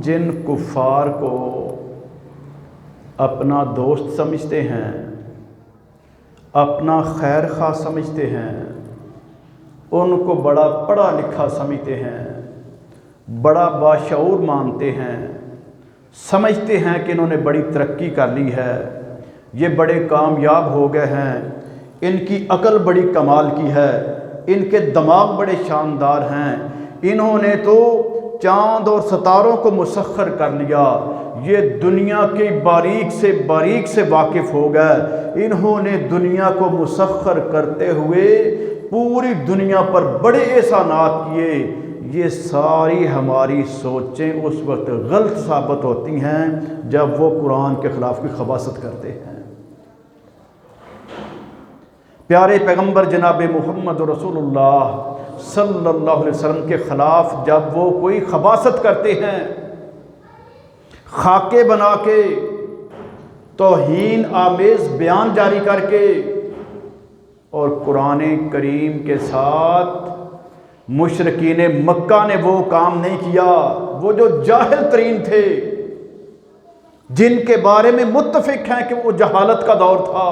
جن کفار کو اپنا دوست سمجھتے ہیں، اپنا خیر خواہ سمجھتے ہیں، ان کو بڑا پڑھا لکھا سمجھتے ہیں، بڑا باشعور مانتے ہیں، سمجھتے ہیں کہ انہوں نے بڑی ترقی کر لی ہے، یہ بڑے کامیاب ہو گئے ہیں، ان کی عقل بڑی کمال کی ہے، ان کے دماغ بڑے شاندار ہیں، انہوں نے تو چاند اور ستاروں کو مسخر کر لیا، یہ دنیا کی باریک سے واقف ہو گئے، انہوں نے دنیا کو مسخر کرتے ہوئے پوری دنیا پر بڑے احسانات کیے۔ یہ ساری ہماری سوچیں اس وقت غلط ثابت ہوتی ہیں جب وہ قرآن کے خلاف کی خباثت کرتے ہیں۔ پیارے پیغمبر جناب محمد رسول اللہ صلی اللہ علیہ وسلم کے خلاف جب وہ کوئی خباثت کرتے ہیں، خاکے بنا کے، توہین آمیز بیان جاری کر کے، اور قرآن کریم کے ساتھ مشرکین مکہ نے وہ کام نہیں کیا، وہ جو جاہل ترین تھے، جن کے بارے میں متفق ہیں کہ وہ جہالت کا دور تھا،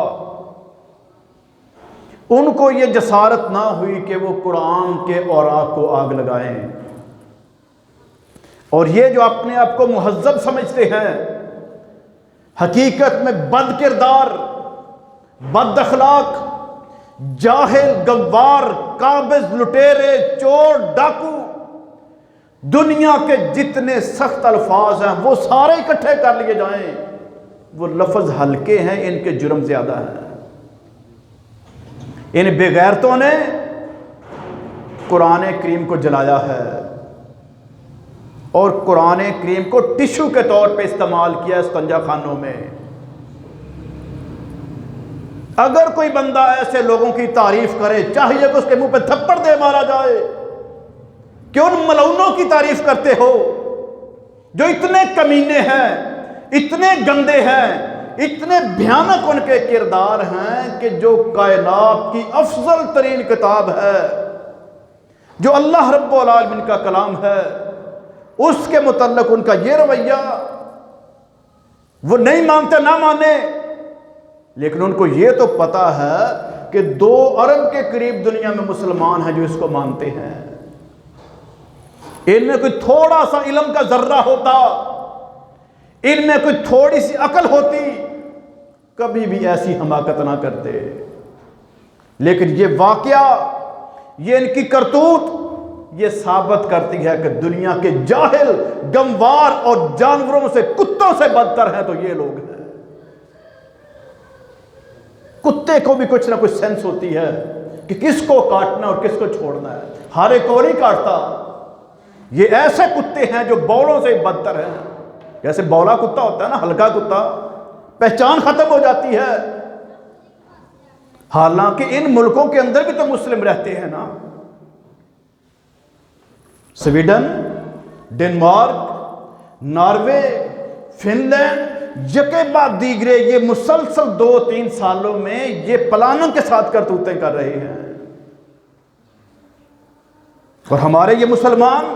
ان کو یہ جسارت نہ ہوئی کہ وہ قرآن کے اوراق کو آگ لگائیں۔ اور یہ جو اپنے آپ کو مہذب سمجھتے ہیں، حقیقت میں بد کردار، بد اخلاق، جاہل، گوار، قابض، لٹیرے، چور، ڈاکو، دنیا کے جتنے سخت الفاظ ہیں وہ سارے اکٹھے کر لیے جائیں، وہ لفظ ہلکے ہیں، ان کے جرم زیادہ ہیں۔ ان بے غیرتوں نے قرآن کریم کو جلایا ہے اور قرآن کریم کو ٹشو کے طور پہ استعمال کیا استنجا خانوں میں۔ اگر کوئی بندہ ایسے لوگوں کی تعریف کرے، چاہیے کہ اس کے منہ پہ تھپڑ دے مارا جائے کہ ان ملعونوں کی تعریف کرتے ہو جو اتنے کمینے ہیں، اتنے گندے ہیں، اتنے بھیانک ان کے کردار ہیں کہ جو کائنات کی افضل ترین کتاب ہے، جو اللہ رب العالمین کا کلام ہے، اس کے متعلق ان کا یہ رویہ، وہ نہیں مانتے نہ مانے، لیکن ان کو یہ تو پتا ہے کہ 2 ارب کے قریب دنیا میں مسلمان ہیں جو اس کو مانتے ہیں۔ ان میں کوئی تھوڑا سا علم کا ذرہ ہوتا، ان میں کوئی تھوڑی سی عقل ہوتی، کبھی بھی ایسی حماقت نہ کرتے۔ لیکن یہ واقعہ، یہ ان کی کرتوت، یہ ثابت کرتی ہے کہ دنیا کے جاہل، گنوار اور جانوروں سے، کتوں سے بدتر ہیں تو یہ لوگ ہیں۔ کتے کو بھی کچھ نہ کچھ سینس ہوتی ہے کہ کس کو کاٹنا اور کس کو چھوڑنا ہے، ہر ایک کو نہیں کاٹتا۔ یہ ایسے کتے ہیں جو بولوں سے بدتر ہیں، جیسے بولا کتا ہوتا ہے نا، ہلکا کتا، پہچان ختم ہو جاتی ہے۔ حالانکہ ان ملکوں کے اندر بھی تو مسلم رہتے ہیں نا، Sweden, Denmark, Norway, Finland, یکے بعد دیگرے، یہ مسلسل 2-3 سالوں میں یہ پلانوں کے ساتھ کرتوتیں کر رہے ہیں۔ اور ہمارے یہ مسلمان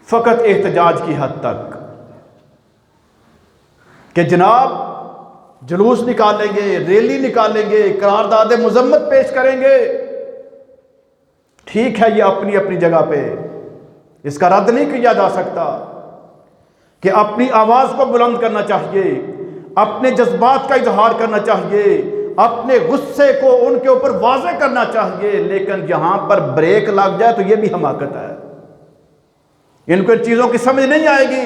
فقط احتجاج کی حد تک کہ جناب جلوس نکالیں گے، ریلی نکالیں گے، قرارداد مذمت پیش کریں گے، ٹھیک ہے، یہ اپنی اپنی جگہ پہ، اس کا رد نہیں کیا جا سکتا کہ اپنی آواز کو بلند کرنا چاہیے، اپنے جذبات کا اظہار کرنا چاہیے، اپنے غصے کو ان کے اوپر واضح کرنا چاہیے، لیکن یہاں پر بریک لگ جائے تو یہ بھی حماقت ہے۔ ان کو ان چیزوں کی سمجھ نہیں آئے گی،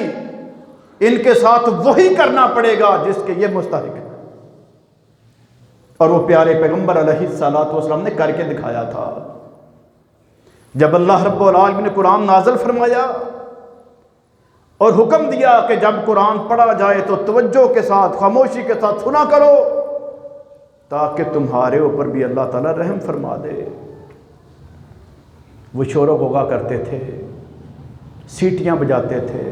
ان کے ساتھ وہی کرنا پڑے گا جس کے یہ مستحق ہے، اور وہ پیارے پیغمبر علیہ الصلوۃ والسلام نے کر کے دکھایا تھا۔ جب اللہ رب العالمین نے قرآن نازل فرمایا اور حکم دیا کہ جب قرآن پڑھا جائے تو توجہ کے ساتھ، خاموشی کے ساتھ سنا کرو تاکہ تمہارے اوپر بھی اللہ تعالیٰ رحم فرما دے، وہ شور و غوغا کرتے تھے، سیٹیاں بجاتے تھے،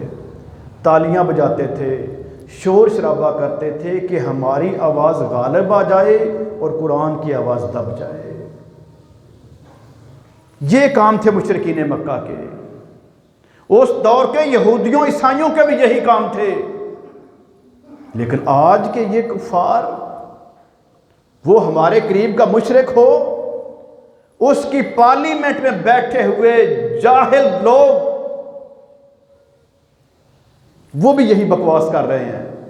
تالیاں بجاتے تھے، شور شرابہ کرتے تھے کہ ہماری آواز غالب آ جائے اور قرآن کی آواز دب جائے۔ یہ کام تھے مشرکین مکہ کے، اس دور کے یہودیوں عیسائیوں کے بھی یہی کام تھے، لیکن آج کے یہ کفار، وہ ہمارے قریب کا مشرک ہو، اس کی پارلیمنٹ میں بیٹھے ہوئے جاہل لوگ وہ بھی یہی بکواس کر رہے ہیں۔